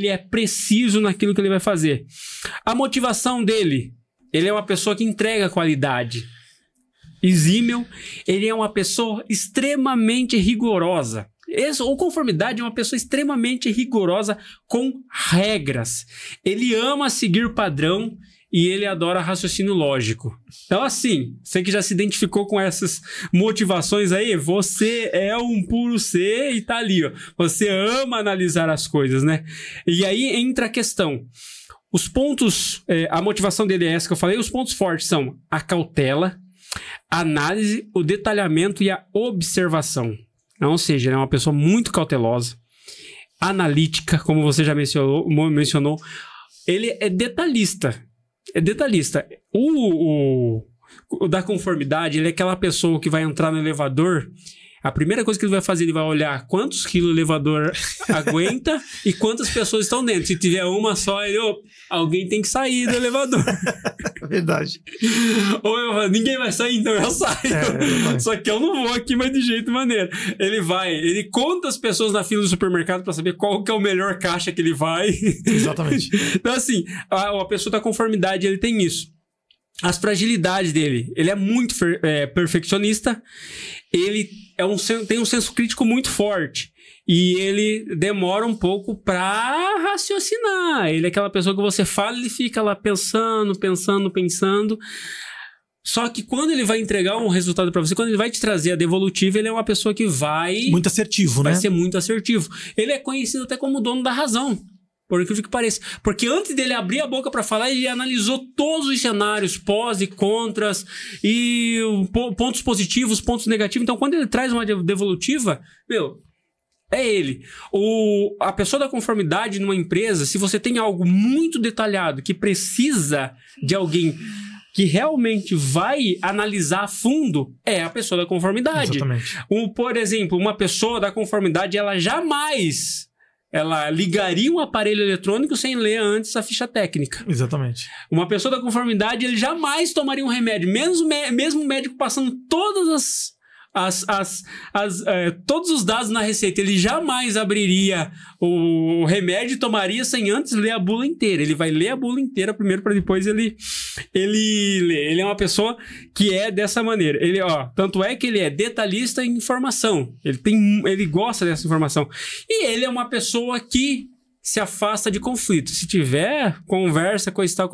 é preciso naquilo que ele vai fazer. A motivação dele, ele é uma pessoa que entrega qualidade. Exímil, ele é uma pessoa extremamente rigorosa. O conformidade é uma pessoa extremamente rigorosa com regras. Ele ama seguir padrão e ele adora raciocínio lógico. Então, assim, você que já se identificou com essas motivações aí, você é um puro C e tá ali, ó. Você ama analisar as coisas, né? E aí entra a questão. Os pontos, a motivação dele é essa que eu falei, os pontos fortes são a cautela, a análise, o detalhamento e a observação. Ou seja, ele é uma pessoa muito cautelosa, analítica, como você já mencionou. Ele é detalhista. O da conformidade, ele é aquela pessoa que vai entrar no elevador, A primeira coisa que ele vai fazer, ele vai olhar quantos quilos o elevador aguenta e quantas pessoas estão dentro. Se tiver uma só, alguém tem que sair do elevador. Verdade. Ou ninguém vai sair, então eu saio. Só que eu não vou aqui, mas de jeito maneiro. Ele conta as pessoas na fila do supermercado para saber qual que é o melhor caixa que ele vai. Exatamente. Então, assim, a pessoa da conformidade, ele tem isso. As fragilidades dele. Ele é muito perfeccionista. Ele tem um senso crítico muito forte. E ele demora um pouco pra raciocinar. Ele é aquela pessoa que você fala e ele fica lá pensando. Só que quando ele vai entregar um resultado pra você, quando ele vai te trazer a devolutiva, ele é uma pessoa que vai... Muito assertivo, né? Vai ser muito assertivo. Ele é conhecido até como o dono da razão. Por incrível que pareça. Porque antes dele abrir a boca para falar, ele analisou todos os cenários, pós e contras, e pontos positivos, pontos negativos. Então, quando ele traz uma devolutiva, é ele. A pessoa da conformidade numa empresa, se você tem algo muito detalhado que precisa de alguém que realmente vai analisar a fundo, é a pessoa da conformidade. Exatamente. Por exemplo, uma pessoa da conformidade, ela ligaria um aparelho eletrônico sem ler antes a ficha técnica. Exatamente. Uma pessoa da conformidade, ele jamais tomaria um remédio. Mesmo o médico passando todas todos os dados na receita, ele jamais abriria o remédio e tomaria sem antes ler a bula inteira. Ele vai ler a bula inteira primeiro para depois ele ler. Ele é uma pessoa que é dessa maneira. Tanto é que ele é detalhista em informação. Ele gosta dessa informação. E ele é uma pessoa que se afasta de conflito. Se tiver conversa, coisa tal,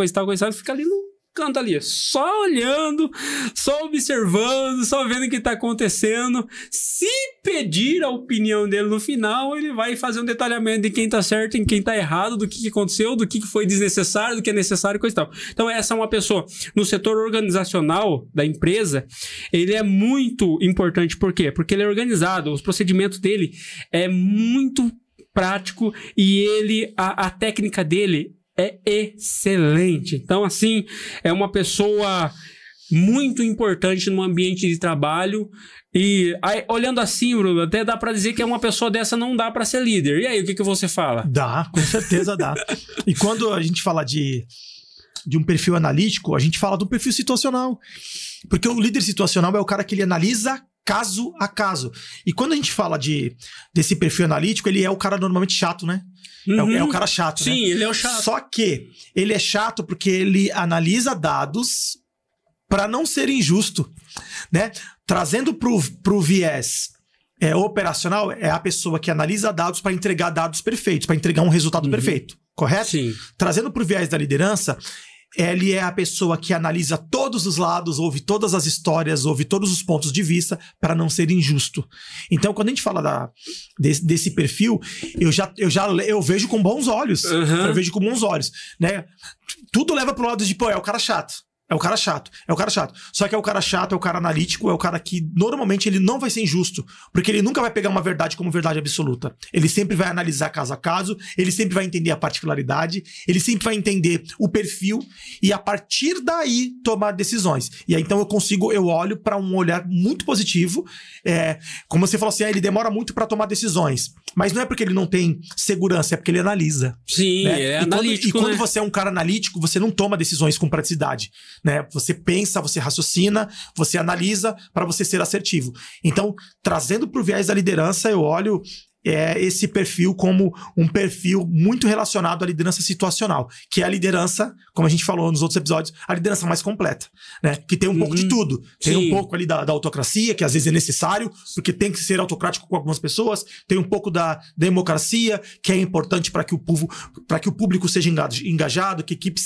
fica ali no canto ali, só olhando, só observando, só vendo o que está acontecendo. Se pedir a opinião dele no final, ele vai fazer um detalhamento de quem está certo e quem está errado, do que aconteceu, do que foi desnecessário, do que é necessário e coisa e tal. Então essa é uma pessoa, no setor organizacional da empresa, ele é muito importante. Por quê? Porque ele é organizado, os procedimentos dele é muito prático e a técnica dele é excelente. Então, assim, é uma pessoa muito importante no ambiente de trabalho. E aí, olhando assim, Bruno, até dá pra dizer que é uma pessoa dessa não dá pra ser líder. E aí, o que você fala? Dá, com certeza dá. E quando a gente fala de um perfil analítico, a gente fala do perfil situacional. Porque o líder situacional é o cara que ele analisa caso a caso. E quando a gente fala desse perfil analítico, ele é o cara normalmente chato, né? Uhum. É o cara chato, Sim, né? ele é o chato. Só que ele é chato porque ele analisa dados para não ser injusto, né? Trazendo pro viés operacional, é a pessoa que analisa dados para entregar dados perfeitos, para entregar um resultado perfeito, correto? Sim. Trazendo pro viés da liderança, ele é a pessoa que analisa todos os lados, ouve todas as histórias, ouve todos os pontos de vista para não ser injusto. Então, quando a gente fala desse perfil, eu vejo com bons olhos. Uhum. Eu vejo com bons olhos, né? Tudo leva pro lado de, é o cara chato. É o cara chato. Só que é o cara chato, é o cara analítico, é o cara que normalmente ele não vai ser injusto, porque ele nunca vai pegar uma verdade como verdade absoluta. Ele sempre vai analisar caso a caso, ele sempre vai entender a particularidade, ele sempre vai entender o perfil e a partir daí tomar decisões. E aí então eu olho para um olhar muito positivo, como você falou assim, ele demora muito para tomar decisões, mas não é porque ele não tem segurança, é porque ele analisa. Sim, né? é analítico. Quando você é um cara analítico, você não toma decisões com praticidade. Né? Você pensa, você raciocina, você analisa para você ser assertivo. Então, trazendo para o viés da liderança, eu olho esse perfil como um perfil muito relacionado à liderança situacional, que é a liderança, como a gente falou nos outros episódios, a liderança mais completa, né? Que tem um pouco de tudo. Tem um pouco ali da autocracia, que às vezes é necessário, porque tem que ser autocrático com algumas pessoas, tem um pouco da democracia, que é importante para que o público seja engajado, que a equipe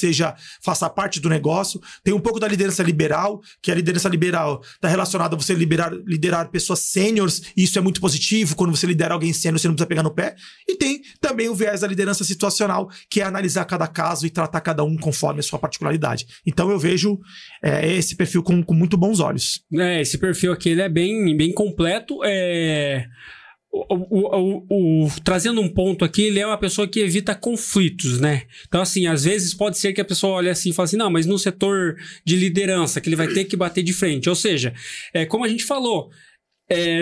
faça parte do negócio, tem um pouco da liderança liberal, que a liderança liberal está relacionada a você liderar pessoas sêniores, e isso é muito positivo, quando você lidera alguém sênior, você não precisa pegar no pé. E tem também o viés da liderança situacional, que é analisar cada caso e tratar cada um conforme a sua particularidade. Então eu vejo esse perfil com muito bons olhos. Esse perfil aqui ele é bem completo. Trazendo um ponto aqui, ele é uma pessoa que evita conflitos, né? Então, assim, às vezes pode ser que a pessoa olhe assim e fale assim, não, mas no setor de liderança, que ele vai ter que bater de frente. Ou seja, como a gente falou,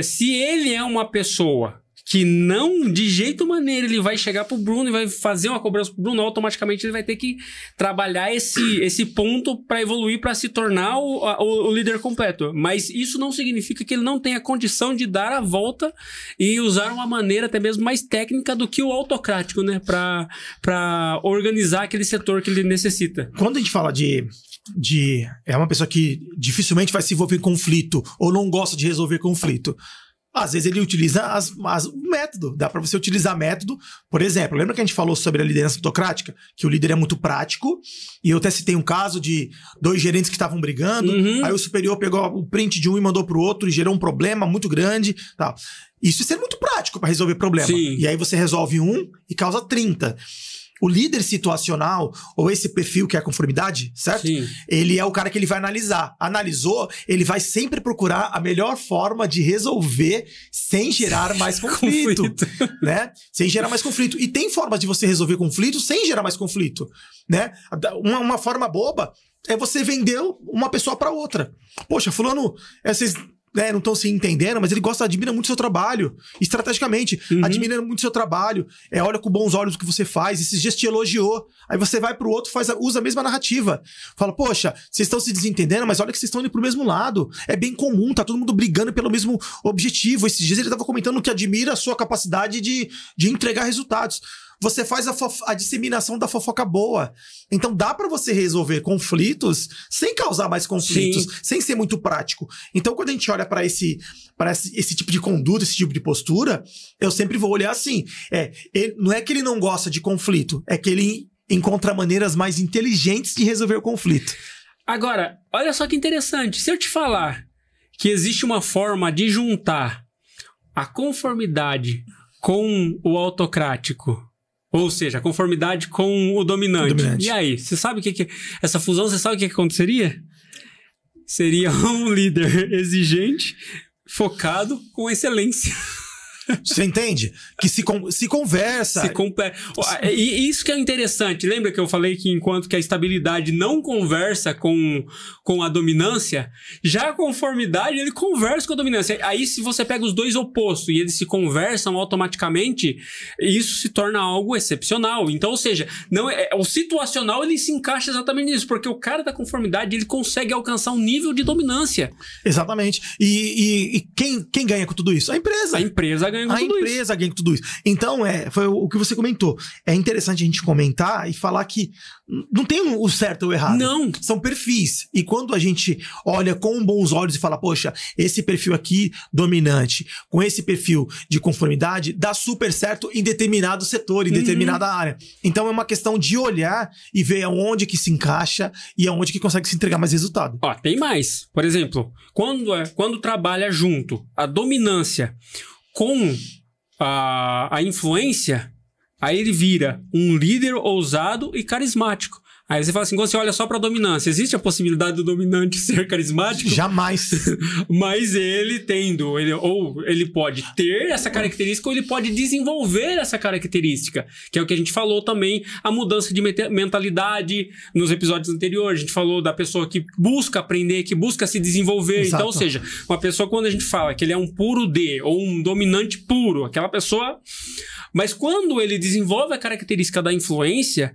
se ele é uma pessoa que não, de jeito maneira, ele vai chegar pro Bruno e vai fazer uma cobrança pro Bruno, automaticamente ele vai ter que trabalhar esse ponto para evoluir, para se tornar o líder completo. Mas isso não significa que ele não tenha condição de dar a volta e usar uma maneira até mesmo mais técnica do que o autocrático, né? Para organizar aquele setor que ele necessita. Quando a gente fala é uma pessoa que dificilmente vai se envolver em conflito ou não gosta de resolver conflito, às vezes ele utiliza o método. Dá para você utilizar método. Por exemplo, lembra que a gente falou sobre a liderança autocrática? Que o líder é muito prático. E eu até citei um caso de 2 gerentes que estavam brigando. Aí o superior pegou o print de um e mandou pro outro e gerou um problema muito grande. Tal. Isso é ser muito prático para resolver problema. Sim. E aí você resolve um e causa 30. O líder situacional, ou esse perfil que é a conformidade, certo? Sim. Ele é o cara que ele vai analisar. Analisou, ele vai sempre procurar a melhor forma de resolver sem gerar mais conflito. Né? Sem gerar mais conflito. E tem formas de você resolver conflito sem gerar mais conflito. Né? Uma forma boba é você vender uma pessoa para outra. Poxa, fulano, vocês não estão se entendendo, mas ele admira muito o seu trabalho, estrategicamente, admira muito o seu trabalho, olha com bons olhos o que você faz, esses dias te elogiou, aí você vai pro outro, usa a mesma narrativa, fala, poxa, vocês estão se desentendendo, mas olha que vocês estão indo pro mesmo lado, é bem comum, tá todo mundo brigando pelo mesmo objetivo, esses dias ele tava comentando que admira a sua capacidade de entregar resultados. Você faz a disseminação da fofoca boa. Então dá pra você resolver conflitos sem causar mais conflitos, Sim. sem ser muito prático. Então quando a gente olha pra esse tipo de conduta, esse tipo de postura, eu sempre vou olhar assim. Não é que ele não gosta de conflito, é que ele encontra maneiras mais inteligentes de resolver o conflito. Agora, olha só que interessante. Se eu te falar que existe uma forma de juntar a conformidade com o autocrático, ou seja, a conformidade com o dominante. E aí, você sabe o que essa fusão, você sabe o que aconteceria? Seria um líder exigente, focado com excelência. Você entende? Que se conversa. E isso que é interessante. Lembra que eu falei que enquanto que a estabilidade não conversa com a dominância, já a conformidade, ele conversa com a dominância. Aí se você pega os dois opostos e eles se conversam automaticamente, isso se torna algo excepcional. Então, ou seja, o situacional ele se encaixa exatamente nisso, porque o cara da conformidade ele consegue alcançar um nível de dominância. Exatamente. E quem ganha com tudo isso? A empresa. A empresa ganha com tudo isso. Então, foi o que você comentou. É interessante a gente comentar e falar que não tem o certo ou o errado. Não. São perfis. E quando a gente olha com bons olhos e fala, poxa, esse perfil aqui dominante, com esse perfil de conformidade, dá super certo em determinado setor, em determinada área. Então, é uma questão de olhar e ver aonde que se encaixa e aonde que consegue se entregar mais resultado. Ó, tem mais. Por exemplo, quando trabalha junto a dominância com a influência, aí ele vira um líder ousado e carismático. Aí você fala assim, você olha só pra dominância. Existe a possibilidade do dominante ser carismático? Jamais. Mas ele ele pode ter essa característica ou ele pode desenvolver essa característica. Que é o que a gente falou também, a mudança de mentalidade nos episódios anteriores. A gente falou da pessoa que busca aprender, que busca se desenvolver. Exato. Então, ou seja, uma pessoa quando a gente fala que ele é um puro D ou um dominante puro, aquela pessoa... Mas quando ele desenvolve a característica da influência,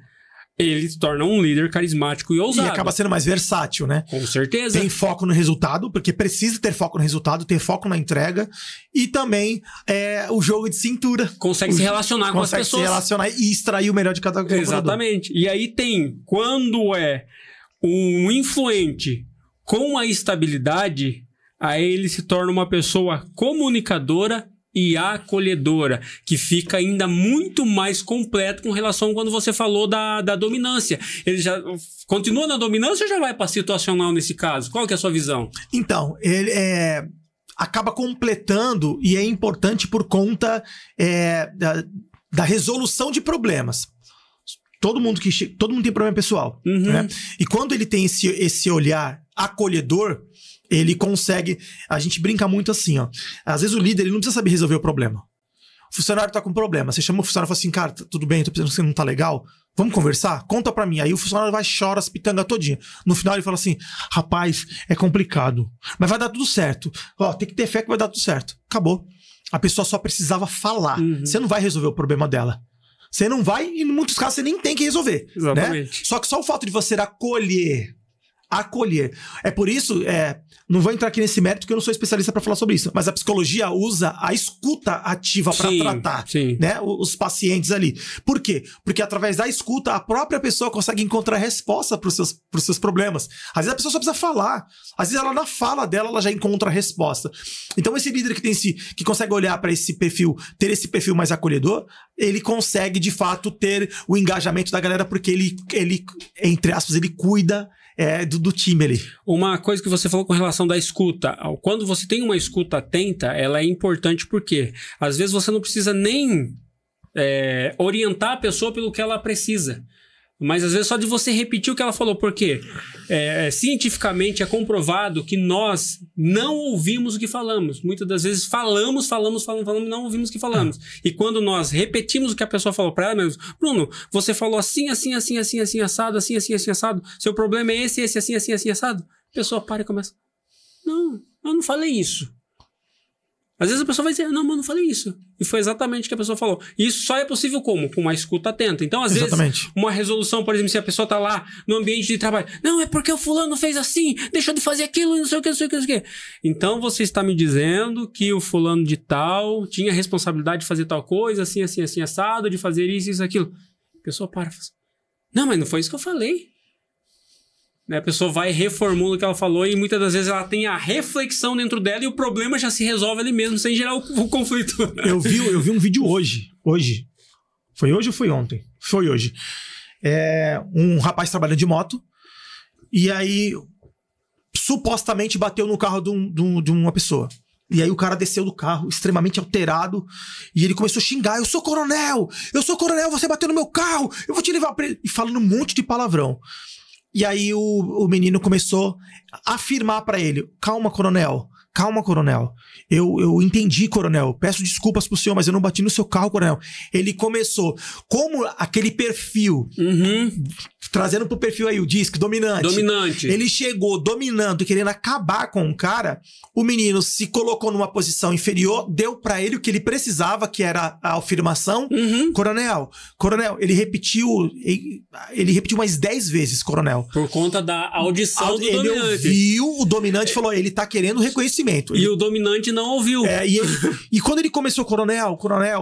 ele se torna um líder carismático e ousado. E acaba sendo mais versátil, né? Com certeza. Tem foco no resultado, porque precisa ter foco no resultado, ter foco na entrega. E também o jogo de cintura. Consegue se relacionar com as pessoas. Consegue se relacionar e extrair o melhor de cada colaborador. Exatamente. E aí quando é um influente com a estabilidade, aí ele se torna uma pessoa comunicadora e acolhedora, que fica ainda muito mais completo com relação a quando você falou da dominância. Ele já continua na dominância ou já vai para situacional nesse caso? Qual que é a sua visão? Então, ele acaba completando e é importante por conta da resolução de problemas. Todo mundo tem problema pessoal. Né? E quando ele tem esse olhar acolhedor, ele consegue... A gente brinca muito assim, ó. Às vezes o líder ele não precisa saber resolver o problema. O funcionário tá com problema. Você chama o funcionário e fala assim, cara, tudo bem, tô pensando que você não tá legal. Vamos conversar? Conta pra mim. Aí o funcionário vai, chora as pitangas todinha. No final ele fala assim, rapaz, é complicado, mas vai dar tudo certo. Ó, tem que ter fé que vai dar tudo certo. Acabou. A pessoa só precisava falar. Você não vai resolver o problema dela. Você não vai, e em muitos casos você nem tem que resolver. Exatamente. Né? Só que só o fato de você acolher. É por isso, não vou entrar aqui nesse mérito, porque eu não sou especialista para falar sobre isso, mas a psicologia usa a escuta ativa para tratar né, os pacientes ali. Por quê? Porque através da escuta, a própria pessoa consegue encontrar resposta para os seus problemas. Às vezes a pessoa só precisa falar. Às vezes ela, na fala dela, ela já encontra a resposta. Então esse líder que consegue olhar para esse perfil, ter esse perfil mais acolhedor, ele consegue, de fato, ter o engajamento da galera, porque ele entre aspas, ele cuida do time ali. Uma coisa que você falou com relação da escuta. Quando você tem uma escuta atenta, ela é importante porque às vezes você não precisa nem orientar a pessoa pelo que ela precisa. Mas às vezes só de você repetir o que ela falou. Por quê? Cientificamente é comprovado que nós não ouvimos o que falamos. Muitas das vezes falamos e não ouvimos o que falamos. E quando nós repetimos o que a pessoa falou para ela mesmo, Bruno, você falou assim, assado, assim, assado. Seu problema é esse, assim, assado. A pessoa para e começa, não, eu não falei isso. Às vezes a pessoa vai dizer, não, mas eu não falei isso. E foi exatamente o que a pessoa falou. E isso só é possível como? Com uma escuta atenta. Então, às vezes, uma resolução, por exemplo, se a pessoa tá lá no ambiente de trabalho, não, é porque o fulano fez assim, deixou de fazer aquilo, não sei o que. Então, você está me dizendo que o fulano de tal tinha responsabilidade de fazer tal coisa, assim, assado, de fazer isso, aquilo. A pessoa para e fala assim, não, mas não foi isso que eu falei. A pessoa vai e reformula o que ela falou e muitas das vezes ela tem a reflexão dentro dela e o problema já se resolve ali mesmo, sem gerar o conflito. Eu vi um vídeo hoje. Foi hoje ou foi ontem? Foi hoje. Um rapaz trabalhando de moto e aí supostamente bateu no carro de uma pessoa. E aí o cara desceu do carro, extremamente alterado, e ele começou a xingar, eu sou coronel, você bateu no meu carro, eu vou te levar preso. E falando um monte de palavrão. E aí o menino começou a afirmar pra ele, calma, coronel. Eu entendi, coronel. Peço desculpas pro senhor, mas eu não bati no seu carro, coronel. Ele começou, como aquele perfil, trazendo pro perfil aí o disque, dominante. Ele chegou dominando e querendo acabar com o cara. O menino se colocou numa posição inferior, deu pra ele o que ele precisava, que era a afirmação. Coronel, ele repetiu mais 10 vezes, coronel. Por conta da audição do dominante. Ele ouviu o dominante e falou, ele tá querendo reconhecimento. E o dominante não ouviu. E quando ele começou, coronel,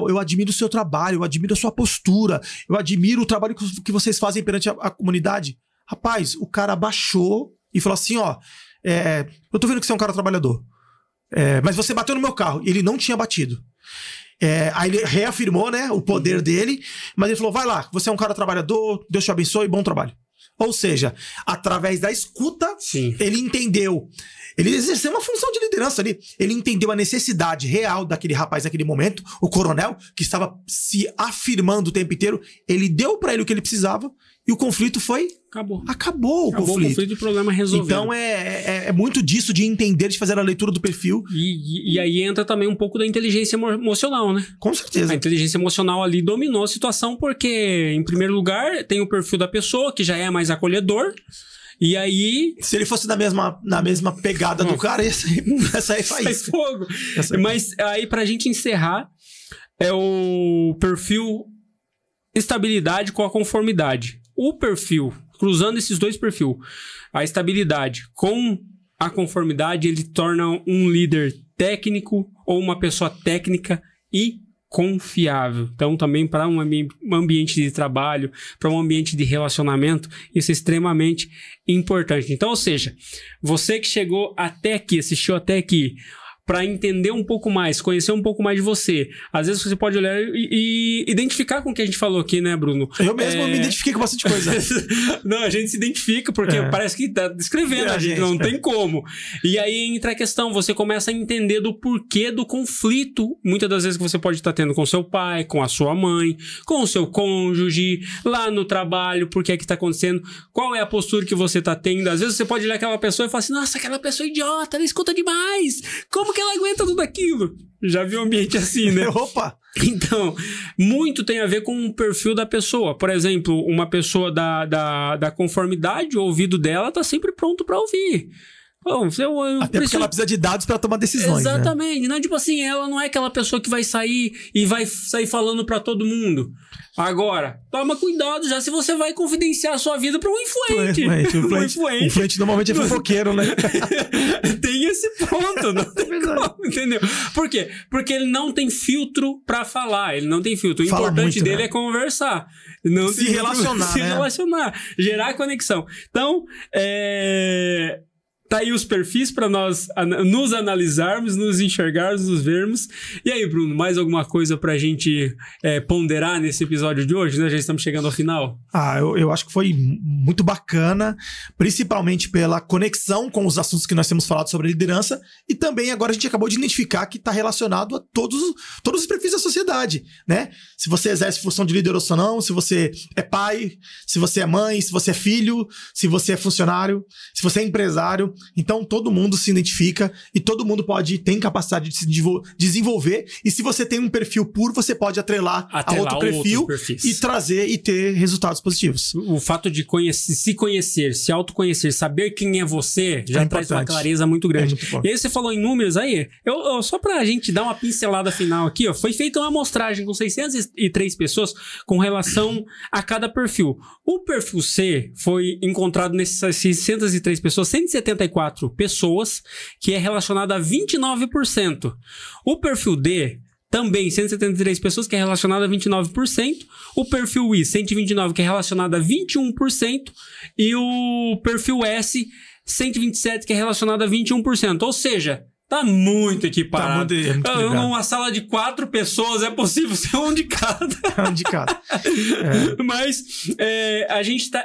eu admiro o seu trabalho, eu admiro a sua postura, eu admiro o trabalho que vocês fazem perante a comunidade. Rapaz, o cara baixou e falou assim, eu tô vendo que você é um cara trabalhador, mas você bateu no meu carro. E ele não tinha batido. Aí ele reafirmou, né, o poder dele, mas ele falou, vai lá, você é um cara trabalhador, Deus te abençoe, bom trabalho. Ou seja, através da escuta, ele entendeu. Ele exerceu uma função de liderança ali. Ele entendeu a necessidade real daquele rapaz naquele momento, o coronel, que estava se afirmando o tempo inteiro. Ele deu pra ele o que ele precisava e o conflito foi... Acabou o conflito e o problema resolvido. Então é muito disso, de entender, de fazer a leitura do perfil. E aí entra também um pouco da inteligência emocional, né? Com certeza. A inteligência emocional ali dominou a situação porque, em primeiro lugar, tem o perfil da pessoa, que já é mais acolhedor. E aí... Se ele fosse na mesma pegada do cara, ia sair faz fogo. Mas aí, pra gente encerrar, é o perfil estabilidade com a conformidade. O perfil, cruzando esses dois perfis, a estabilidade com a conformidade, ele torna um líder técnico ou uma pessoa técnica e confiável. Então, também para um ambiente de trabalho, para um ambiente de relacionamento, isso é extremamente importante. Então, ou seja, você que chegou até aqui, assistiu até aqui, para entender um pouco mais, conhecer um pouco mais de você. Às vezes você pode olhar e identificar com o que a gente falou aqui, né, Bruno? Eu mesmo me identifiquei com bastante coisa. Não, a gente se identifica porque parece que tá descrevendo a gente, não tem como. E aí entra a questão, você começa a entender do porquê do conflito, muitas das vezes que você pode estar tendo com seu pai, com a sua mãe, com o seu cônjuge, lá no trabalho, por que é que tá acontecendo, qual é a postura que você tá tendo. Às vezes você pode olhar aquela pessoa e falar assim, nossa, aquela pessoa é idiota, ela escuta demais, como que ela aguenta tudo aquilo? Já viu um ambiente assim, né? Opa! Então, muito tem a ver com o perfil da pessoa. Por exemplo, uma pessoa da conformidade, o ouvido dela tá sempre pronto para ouvir. Bom, até porque ela precisa de dados para tomar decisões. Exatamente. Né? Não, tipo assim, ela não é aquela pessoa que vai sair e vai sair falando para todo mundo. Agora, toma cuidado já se você vai confidenciar a sua vida para um influente. O influente normalmente é fofoqueiro, né? Tem esse ponto, não tem como, entendeu? Por quê? Porque ele não tem filtro para falar, ele não tem filtro. O importante dele é conversar. Não se relacionar, se relacionar, gerar conexão. Então, tá aí os perfis para nós nos analisarmos, nos enxergarmos, nos vermos. E aí, Bruno, mais alguma coisa pra gente ponderar nesse episódio de hoje, né? Já estamos chegando ao final. Eu acho que foi muito bacana, principalmente pela conexão com os assuntos que nós temos falado sobre liderança, e também agora a gente acabou de identificar que está relacionado a todos os perfis da sociedade, né? Se você exerce função de líder ou não, se você é pai, se você é mãe, se você é filho, se você é funcionário, se você é empresário. Então todo mundo se identifica e todo mundo tem capacidade de se desenvolver, e se você tem um perfil puro, você pode atrelar a outro perfil e trazer e ter resultados positivos. O fato de se conhecer, se autoconhecer, saber quem é você, já traz uma clareza muito grande. E aí você falou em números aí, só pra gente dar uma pincelada final aqui, ó, foi feita uma amostragem com 603 pessoas com relação a cada perfil. O perfil C foi encontrado nessas 603 pessoas, 174 pessoas, que é relacionado a 29%. O perfil D, também 173 pessoas, que é relacionado a 29%. O perfil I, 129, que é relacionado a 21%. E o perfil S, 127, que é relacionado a 21%. Ou seja, tá muito equipado. Numa sala de 4 pessoas é possível ser um de cada. Um de cada. Mas a gente está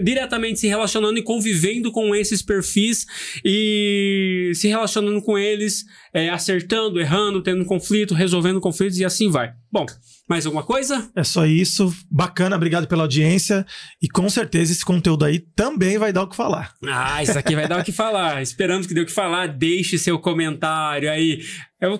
diretamente se relacionando e convivendo com esses perfis e se relacionando com eles, acertando, errando, tendo conflito, resolvendo conflitos e assim vai. Bom, mais alguma coisa? É só isso. Bacana, obrigado pela audiência. E com certeza esse conteúdo aí também vai dar o que falar. Isso aqui vai dar o que falar. Esperamos que dê o que falar. Deixe seu comentário aí.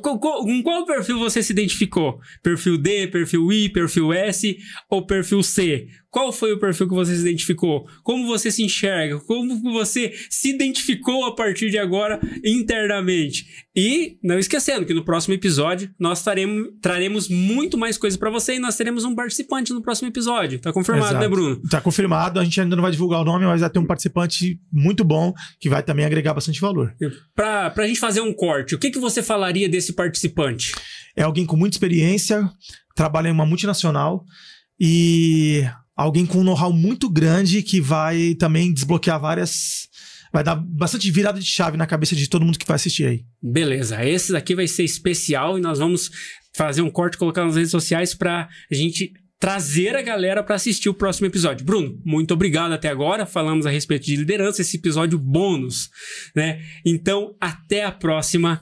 Com qual perfil você se identificou? Perfil D, perfil I, perfil S ou perfil C? Qual foi o perfil que você se identificou? Como você se enxerga? Como você se identificou a partir de agora internamente? E não esquecendo que no próximo episódio nós traremos muito mais coisas para você e nós teremos um participante no próximo episódio. Tá confirmado, Exato. Né, Bruno? Tá confirmado. A gente ainda não vai divulgar o nome, mas vai ter um participante muito bom que vai também agregar bastante valor. Pra gente fazer um corte, o que você falaria desse participante? É alguém com muita experiência, trabalha em uma multinacional e alguém com um know-how muito grande que vai também desbloquear vai dar bastante virada de chave na cabeça de todo mundo que vai assistir aí. Beleza, esse daqui vai ser especial e nós vamos fazer um corte e colocar nas redes sociais pra gente trazer a galera para assistir o próximo episódio. Bruno, muito obrigado até agora. Falamos a respeito de liderança, esse episódio bônus, né? Então, até a próxima.